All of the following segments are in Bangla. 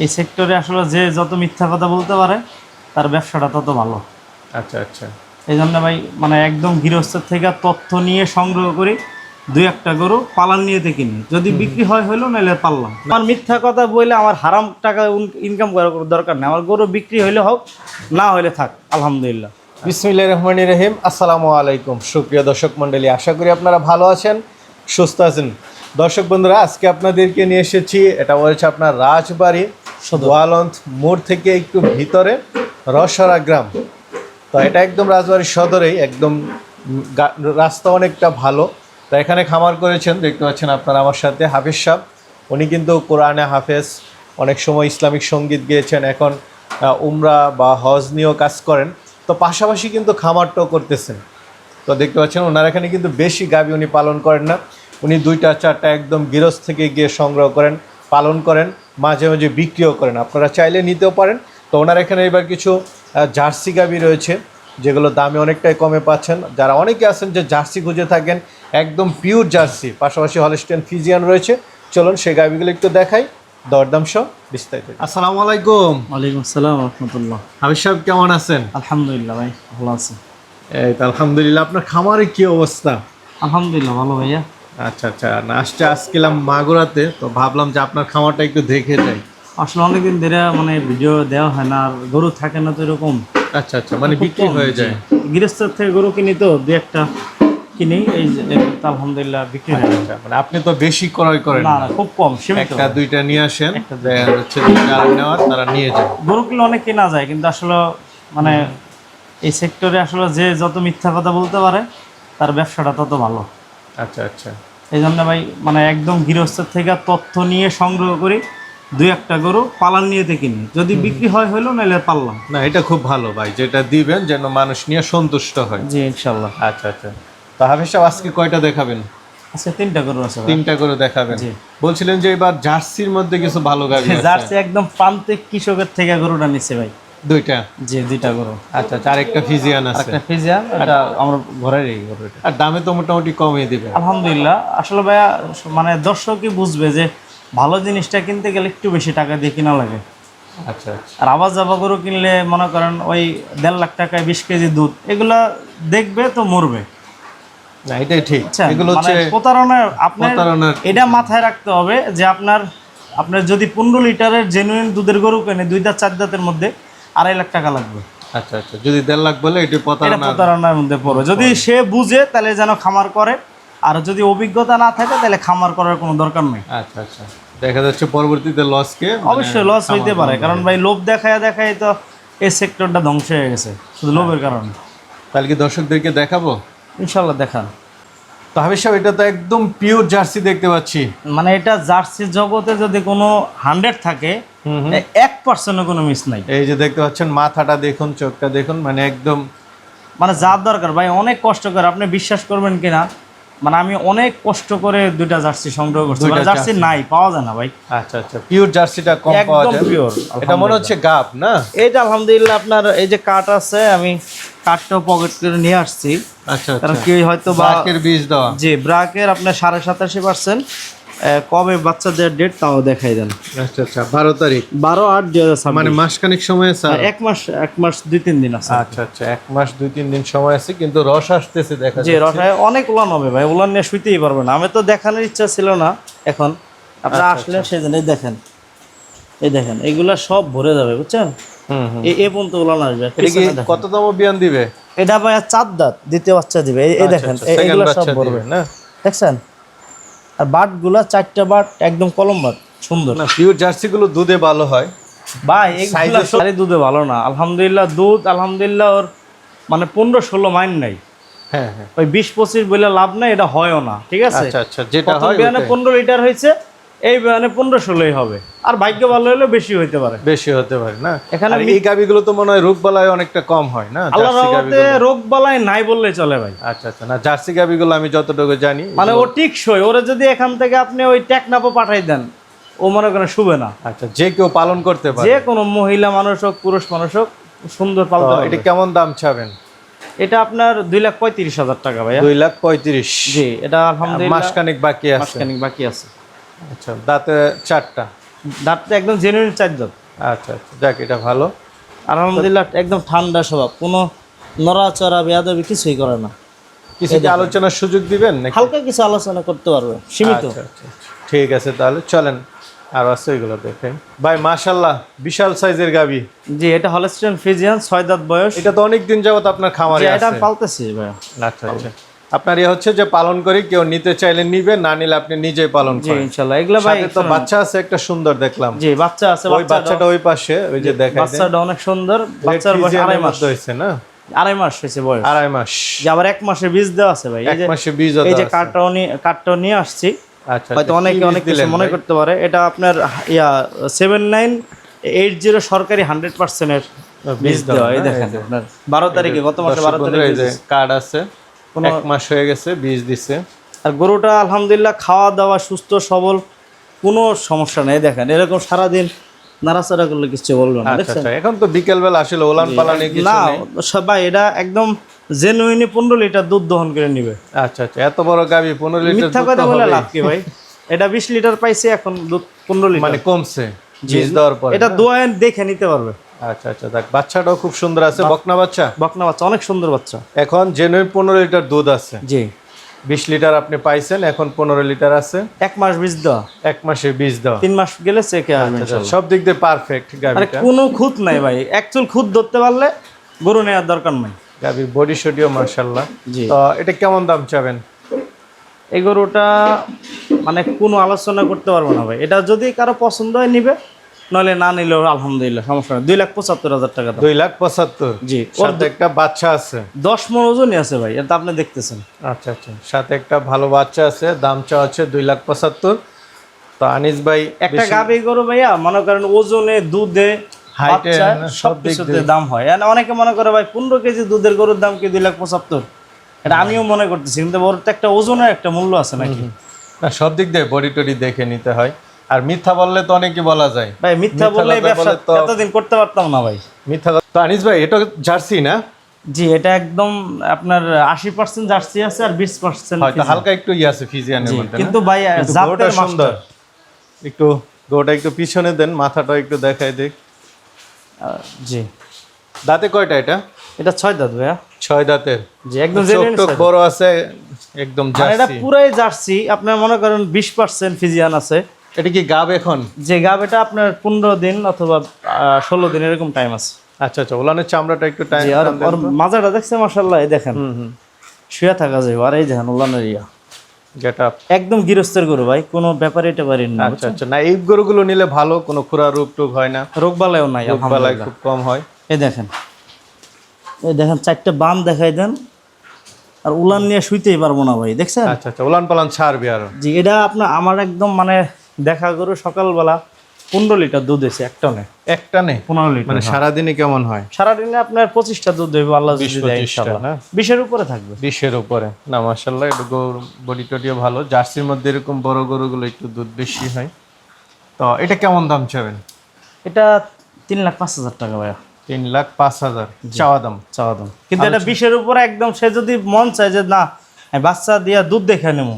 এই সেক্টরে আসলে যে যত মিথ্যা কথা বলতে পারে তার ব্যবসাটা তত ভালো। আচ্ছা আচ্ছা। এই জন্য ভাই মানে একদম গৃহস্থের থেকে তথ্য নিয়ে সংগ্রহ করি, দুই একটা গরু পালান নিয়েতে কিনি, যদি বিক্রি হয় হইলো নাহলে পারলাম। আমার মিথ্যা কথা বললে আমার হারাম টাকা ইনকাম করার কোনো দরকার নেই, আমার গরু বিক্রি হইলে হোক, না হইলে থাক, আলহামদুলিল্লাহ। বিসমিল্লাহির রহমানির রহিম। আসসালামু আলাইকুম সুপ্রিয় দর্শক মণ্ডলী, আশা করি আপনারা ভালো আছেন, সুস্থ আছেন। দর্শক বন্ধুরা, আজকে আপনাদেরকে নিয়ে এসেছি, এটা বলছে আপনার রাজবাড়ী গোয়ালন্দ মোড় থেকে একটু ভিতরে রসরা গ্রাম। তো এটা একদম রাজবাড়ির সদরেই, একদম রাস্তা অনেকটা ভালো। তো এখানে খামার করেছেন, দেখতে পাচ্ছেন আপনারা আমার সাথে হাফেজ সাহেব। উনি কিন্তু কোরআনে হাফেজ, অনেক সময় ইসলামিক সঙ্গীত গেয়েছেন, এখন উমরা বা হজ নিয়েও কাজ করেন। তো পাশাপাশি কিন্তু খামারটাও করতেছেন। তো দেখতে পাচ্ছেন ওনার এখানে কিন্তু বেশি গাভী উনি পালন করেন না, উনি 2-4টা একদম গৃহস্থ থেকে গিয়ে সংগ্রহ করেন, পালন করেন, মাঝে মাঝে বিক্রিও করেন। আপনারা চাইলে নিতেও পারেন। তো ওনার এখানে এবার কিছু জার্সি গাভী রয়েছে, যেগুলো দামে অনেকটাই কমে পাচ্ছেন। যারা অনেকে আছেন যে জার্সি খুঁজে থাকেন, একদম পিওর জার্সি, পাশাপাশি হলস্টেইন ফ্রিজিয়ান রয়েছে। চলুন সেই গাভীগুলো একটু দেখাই, দরদাম সহ বিস্তারিত। আসসালামু আলাইকুম। ওয়ালাইকুম আসসালাম রহমতুল্লাহ। হাফেজ সাহেব কেমন আছেন? আলহামদুলিল্লাহ ভাই, ভালো আছি। এই তো আলহামদুলিল্লাহ। আপনার খামারে কি অবস্থা? আলহামদুলিল্লাহ ভালো ভাইয়া। আচ্ছা আচ্ছা। আসছিলাম মাগুরাতে, তো ভাবলাম যে আপনার খামারটা একটু দেখে যাই। আসলে অনেকদিন ধরে মানে ভিডিও দেওয়া হয় না, আর গরু থাকে না তো এরকম। আচ্ছা আচ্ছা, মানে বিক্রি হয়ে যায়। গৃহস্থের থেকে গরু কিনি তো দু একটা কিনি, এই যে তো আলহামদুলিল্লাহ বিক্রি হয়। আচ্ছা, মানে আপনি তো বেশি ক্রয় করেন না না, না, খুব কম, সীমিত। একটা দুইটা নিয়ে আসেন, একটা দেখা যাচ্ছে যারা নেওয়ার তারা নিয়ে যায়। গরু কিনলে অনেক কেনা যায়, কিন্তু আসলে মানে এই সেক্টরে আসলে যে যত মিথ্যা কথা বলতে পারে তার ব্যবসাটা তত ভালো। আচ্ছা আচ্ছা। এই জন্য ভাই মানে একদম গৃহস্থের থেকে তথ্য নিয়ে সংগ্রহ করি, দুই একটা গরু পালান নিয়েতে কিনি, যদি বিক্রি হয় হইলো নাহলে পারলাম। না, এটা খুব ভালো ভাই, যেটা দিবেন যেন মানুষ নিয়ে সন্তুষ্ট হয়। জি ইনশাল্লাহ। আচ্ছা আচ্ছা। তো হাফেজ সাহেব আজকে কয়টা দেখাবেন? আচ্ছা, তিনটা গরু আছে ভাই। 3টা করে দেখাবেন। জি। বলছিলেন যে এবার জার্সির মধ্যে কিছু ভালো গাভী আছে। জার্সি একদম প্রান্তিক কৃষকের থেকে গরুটা নিচ্ছে ভাই। 2টা? জি, দুইটা গরু। আচ্ছা আচ্ছা। আরেকটা ফিজিয়ান আছে। একটা ফিজিয়ান, এটা আমার ঘরেরই গরু এটা। আর দামে তো মোটামুটি কমিয়ে দিবে। আলহামদুলিল্লাহ। আসলে ভাইয়া মানে দর্শকই বুঝবে যে ভালো জিনিসটা কিনতে গেলে একটু বেশি টাকা দিয়ে কিনা লাগে। আচ্ছা আচ্ছা। আর আবার যাবা গরু কিনলে মনে করেন ওই 1.5 লাখ টাকায় 20 কেজি দুধ, এগুলা দেখবে তো মরবে। না, এটাই ঠিক। এগুলো মানে হচ্ছে প্রতারণার। আপনার প্রতারণার। এটা মাথায় রাখতে হবে যে আপনার যদি 15 লিটারের জেনুইন দুধের গরু কেনে 2 দাঁত 4 দাঁতের মধ্যে 2.5 লাখ টাকা লাগবে। আচ্ছা আচ্ছা। যদি 1.5 লাখ বলে এটা এটা প্রতারণা। প্রতারণার মধ্যে পড়ে। যদি সে বুঝে তাহলে যেন খামার করে, আর যদি অভিজ্ঞতা না থাকে তাহলে খামার করার কোনো দরকার নেই। আচ্ছা আচ্ছা। দেখা যাচ্ছে পরবর্তীতে লসকে অবশ্যই লস হইতে পারে, কারণ ভাই লোভ দেখায় দেখায় তো এই সেক্টরটা ধ্বংস হয়ে গেছে শুধু লোভের কারণে। তাহলে কি দর্শকদেরকে দেখাবো? ইনশাল্লাহ দেখান। তো হাফেজ সাহেব, এটা তো একদম পিওর জার্সি দেখতে পাচ্ছি। মানে এটা জার্সি জগতে যদি কোনো 100 থাকে, 1% কোনো মিস নাই। এই যে দেখতে পাচ্ছেন, মাথাটা দেখুন, চোখটা দেখুন, মানে একদম মানে যার দরকার ভাই অনেক কষ্ট করে, আপনি বিশ্বাস করবেন কিনা, মানে আমি অনেক কষ্ট করে 2টা জার্সি সংগ্রহ করছি। মানে জার্সি নাই, পাওয়া যায় না ভাই। আচ্ছা আচ্ছা। পিওর জার্সিটা কম পাওয়া একদম যায়। পিওর। এটা মনে হচ্ছে গাব না? এইটা আলহামদুলিল্লাহ আপনার এই যে কাঠ আছে, আমি কাঠটাও পকেট করে নিয়ে আসছি। আচ্ছা কারণ আচ্ছা। কি হয়তো বা ব্রাকের বীজ দেওয়া। জি, ব্রাকের আপনার 87%। কবে বাচ্চা দেওয়ার ডেট তাও দেখাই দেন। আচ্ছা আচ্ছা। 12 তারিখ 12/8/2026। মানে মাসখানিক সময় আছে। 1 মাস 2-3 দিন আছে। আচ্ছা আচ্ছা। 1 মাস 2-3 দিন সময় আছে, কিন্তু রস আসতেছে দেখা জি, যাচ্ছে। রসায় অনেক উলান হবে ভাই, উলান নিয়ে শুইতেই পারবে না। আমি তো দেখানোর ইচ্ছা ছিল না, এখন আপনারা আসলেন সেজন্য। এই দেখেন এইগুলা সব ভরে যাবে, বুঝছেন? এই পর্যন্ত উলান আসবে। এটা কি কততম বিয়ান দিবে? এটা ভাই 4 দাঁত, দ্বিতীয় বাচ্চা দিবে। এই দেখেন এইগুলা সব ভরবে না, দেখছেন? আর বাটগুলা 4টা বাট একদম কলম বাট, সুন্দর। না, পিওর জার্সি গুলো দুধে ভালো হয় ভাই। এইগুলা সারি দুধে ভালো না, আলহামদুলিল্লাহ। দুধ আলহামদুলিল্লাহ ওর মানে 15-16 মাইন নাই। হ্যাঁ হ্যাঁ। ওই 20-25 বলে লাভ নাই, এটা হয়ও না, ঠিক আছে? আচ্ছা আচ্ছা। যেটা হয় বিয়ানে 15 লিটার হয়েছে, এই বিয়ানে 15-16 হবে। আর ভাগ্য ভালো হলে বেশি হইতে পারে, বেশি হতে পারে না। এখানে এই গাবিগুলো তো মনে হয় রোগ বালাই অনেকটা কম হয় না? আল্লাহর রহমতে রোগ বালাই নাই বললেই চলে ভাই। আচ্ছা আচ্ছা। না, জার্সি গাবিগুলো আমি যতটুকু জানি, মানে ও টিকসই। ওরা যদি এখান থেকে আপনি ওই টেকনাপও পাঠাই দেন, ও মনে করেন শুবে না। আচ্ছা, যে কেউ পালন করতে পারে, যে কোনো মহিলা মানুষ হোক পুরুষ মানুষ হোক সুন্দর পালতে পারবে। এটা কেমন দাম চাবেন? এটা আপনার 2,35,000 টাকা ভাইয়া। 2,35,000। জি, এটা আলহামদুলিল্লাহ মাসখানেক বাকি আছে। মাসখানেক বাকি আছে। আচ্ছা। দাঁতে 4টা? দাঁতটা একদম জেনুইন 4 দাঁত। আচ্ছা আচ্ছা, যাক এটা ভালো। আলহামদুলিল্লাহ একদম ঠান্ডা স্বভাব, কোনো নড়াচড়া বেয়াদবি কিছুই করে না। কিছু কি আলোচনার সুযোগ দিবেন নাকি? হালকা কিছু আলোচনা করতে পারবে, সীমিত। আচ্ছা আচ্ছা, ঠিক আছে তাহলে চলেন আর আছে এগুলো দেখেন। ভাই মাশাআল্লাহ বিশাল সাইজের গাবি। জি, এটা হলস্টিয়ান ফ্রিজিয়ান, 6 দাঁত বয়স। এটা তো অনেক দিন যাবত আপনার খামারে এটা আছে। পালতেছি ভাই। আচ্ছা আচ্ছা, আপনার হচ্ছে যে পালন করি, কেউ নিতে চাইলে নিবে, না নিলে আপনি নিজেই পালন জি করেন। ইনশাআল্লাহ। এগুলা ভাই সাথে তো বাচ্চা আছে একটা সুন্দর দেখলাম। জি বাচ্চা আছে, ওই বাচ্চাটা ওই পাশে, ওই যে দেখাই দেন। বাচ্চাটা অনেক সুন্দর। বাচ্চার বয়স 2.5 মাস হয়েছে না? 2.5 মাস হয়েছে বয়স। 2.5 মাস। যে আবার 1 মাসে বীজ দেওয়া আছে ভাই। 1 মাসে বীজ এই যে কার্ডটাও নিয়ে আসছি। আচ্ছা, হয়তো অনেকে অনেক কিছু মনে করতে পারে। এটা আপনার 7980 সরকারি 100% এর বীজ দেওয়া। এই দেখেন আপনার 12 তারিখে, গত মাসে 12 তারিখে এই যে কার্ড আছে, 1 মাস হয়ে গেছে বীজ দিছে। আর গরুটা আলহামদুলিল্লাহ খাওয়া দাওয়া সুস্থ সবল, কোনো সমস্যা নেই। দেখেন এরকম সারাদিন নাড়াচাড়া করলে কিছু বলবো না। আচ্ছা আচ্ছা, এখন তো বিকেল বেলা আসলে ওলান পালানে কিছু না নেই। সবাই এটা একদম জেনুইনি 15 লিটার দুধ দহন করে নিবে। আচ্ছা আচ্ছা, এত বড় গাবি 15 লিটার মিথ্যা কথা বলে লাভ কি ভাই? এটা 20 লিটার পাইছে, এখন দুধ 15 লিটার মানে কমছে বীজ দেওয়ার পরে। এটা দোয়ায় দেখে নিতে পারবে। আচ্ছা আচ্ছা, দেখ বাচ্চাটাও খুব সুন্দর আছে, বকনা বাচ্চা। বকনা বাচ্চা, অনেক সুন্দর বাচ্চা। এখন জেনুইন 15 লিটার দুধ আছে। জি 20 লিটার আপনি পাইছেন, এখন 15 লিটার আছে। 1 মাস বীজ দেওয়া, 1 মাসে বীজ দেওয়া। 3 মাস গেলে চেকে আসবে ইনশাআল্লাহ। সব দিক দিয়ে পারফেক্ট আরে গাবিটা। কোনো খুঁত নাই ভাই, অ্যাকচুয়াল খুঁত ধরতে পারলে গরু নেওয়ার দরকার নাই। গাবি বডি শডিও মাশাআল্লাহ। জি। তো এটা কেমন দাম চাবেন? এই গরুটা মানে কোনো আলোচনা করতে পারবো না ভাই। এটা যদি কারো পছন্দ হয় নিবে, নইলে না নিলেও আলহামদুলিল্লাহ সমস্যা নেই। 2,75,000 টাকা দাম। 2,75,000। জি, সাথে একটা বাচ্চা আছে। 10 মণ ওজনই আছে ভাই, এটা আপনি দেখতেছেন। আচ্ছা আচ্ছা, সাথে একটা ভালো বাচ্চা আছে, দাম চাওয়া হচ্ছে 2,75,000। তো আনিস ভাই একটা গাভী গরু ভাইয়া মনে করেন ওজনে, দুধে, হাইটে বাচ্চা সব দিক সবকিছুতে দাম হয়। আর অনেকে মনে করে ভাই 15 কেজি দুধের গরুর দাম কি 2,75,000? এটা আমিও মনে করতেছি, কিন্তু ওর তো একটা ওজনের একটা মূল্য আছে নাকি? না, সব দিক দিয়ে বডি টডি দেখে নিতে হয়। আর মিথ্যা বললে তো অনেকই বলা যায়। ভাই মিথ্যা বললে এই ব্যবসা এতদিন করতে পারতাম না ভাই। মিথ্যা কথা। তো আনিস ভাই এটা জার্সি না? জি, এটা একদম আপনার 80% জার্সি আছে আর 20% হয়তো হালকা একটু আছে ফিজিয়ানের মধ্যে, কিন্তু ভাই জাতের সুন্দর। একটু গোটা একটু পিছনে দেন, মাথাটা একটু দেখাই দেখ। জি, দাঁতে কয়টা এটা? এটা 6 দাঁত ভাইয়া। 6 দাঁতের। জি, একদম চোখ টোক বড় আছে, একদম এটা জার্সি। পুরাই জার্সি। আপনার মনে করেন 20% ফিজিয়ান আছে। এটা কি গাব এখন? যে গাবেটা আপনার 15 দিন অথবা 16 দিন এরকম টাইম আছে। আচ্ছা আচ্ছা, ওলানের চামড়াটা একটু টাইম। আর ওর মাজাটা দেখছে মাশাআল্লাহ, এই দেখেন শুয়ে থাকা যায়। আর এই দেখেন ওলানের গেট আপ একদম গৃহস্থের গরু ভাই, কোনো ব্যাপারে এটা পারেন না। আচ্ছা আচ্ছা, না এই গরুগুলো নিলে ভালো, কোনো খুরা রোগ টোগ হয় না, রোগ বালাইও নাই রোগ বালাই আলহামদুলিল্লাহ। খুব কম হয়। এই দেখেন 4টা বাম দেখাই দেন। আর উলান নিয়ে শুইতেই পারবো না ভাই, দেখছেন? আচ্ছা আচ্ছা, ওলান পালান ছাড়বে আরো। জি, এটা আপনার আমার একদম মানে দেখা গরু সকালবেলা 15 লিটার দুধ হয়েছে একটা নে। একটা নেই 15 লিটার মানে সারাদিনে কেমন হয়? সারাদিনে আপনার 25টা দুধ দেবে আল্লাহ যদি 20-25 দেয় টা ইনশাআল্লাহ। না? 20-এর উপরে থাকবে। 20-এর উপরে না? মাশাআল্লাহ, এটা বডি টডিও ভালো। জার্সির মধ্যে এরকম বড় গরুগুলো একটু দুধ বেশি হয়। তো এটা কেমন দাম চাবেন? এটা 3,05,000 টাকা ভাইয়া। 3,05,000 চাওয়া দাম। চাওয়া দাম, কিন্তু এটা 20-এর উপরে একদম। সে যদি মন চায় যে না আমি বাচ্চা দিয়া দুধ দেখে নেবো,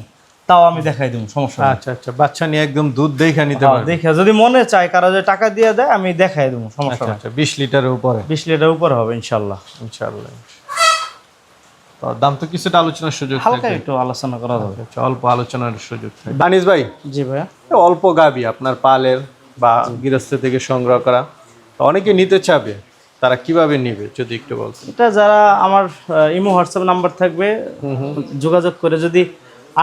তাও আমি দেখাই দেবো, সমস্যা নেই। আচ্ছা আচ্ছা, বাচ্চা নিয়ে একদম দুধ দেখে নিতে পারবে। দেখে যদি মনে চায় কারো যে টাকা দিয়ে দেয়, আমি দেখাই দেবো, সমস্যা আচ্ছা নেই। আচ্ছা, 20 লিটারের উপরে 20 লিটার উপরে হবে ইনশাআল্লাহ। ইনশাআল্লাহ। তো দাম তো কিছুটা আলোচনার সুযোগ হালকা থাকবে। একটু আলোচনা করা যাবে। আচ্ছা, অল্প আলোচনার সুযোগ থাকবে। আনিস ভাই জি ভাইয়া। অল্প গাবি আপনার পালের বা গৃহস্থ থেকে সংগ্রহ করা, তো অনেকে নিতে চাবে, তারা কিভাবে নিবে যদি একটু বলতেন? এটা যারা আমার ইমো হোয়াটসঅ্যাপ নাম্বার থাকবে, যোগাযোগ করে যদি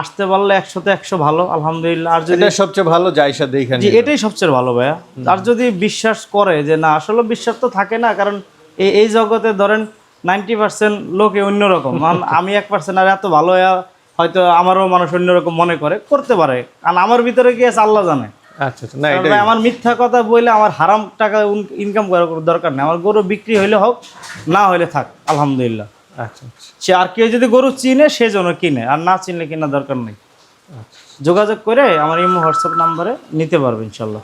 আসতে পারলে 100-তে 100 ভালো আলহামদুলিল্লাহ। আর যদি এটা সবচেয়ে ভালো জায়সা দেখে জি, এটাই সবচেয়ে ভালো ভাইয়া। আর যদি বিশ্বাস করে যে না, আসলে বিশ্বাস তো থাকে না, কারণ এই জগতে ধরেন 90% লোকে অন্যরকম। আমি 1% আর এত ভালো হয়তো আমারও মানুষ অন্যরকম মনে করতে পারে, কারণ আমার ভিতরে কি আছে আল্লাহ জানে। আচ্ছা আচ্ছা, না কারণ এটা ভাই আমার মিথ্যা কথা বলে আমার হারাম টাকা ইনকাম করার কোনো দরকার নেই। আমার গরু বিক্রি হইলে হোক, না হইলে থাক আলহামদুলিল্লাহ। আচ্ছা আচ্ছা সে আর কেউ যদি গরু চিনে সে যেন কিনে, আর না চিনলে কেনার দরকার নেই। যোগাযোগ করে আমার ইমো হোয়াটসঅ্যাপ নাম্বারে নিতে পারবে ইনশাল্লাহ।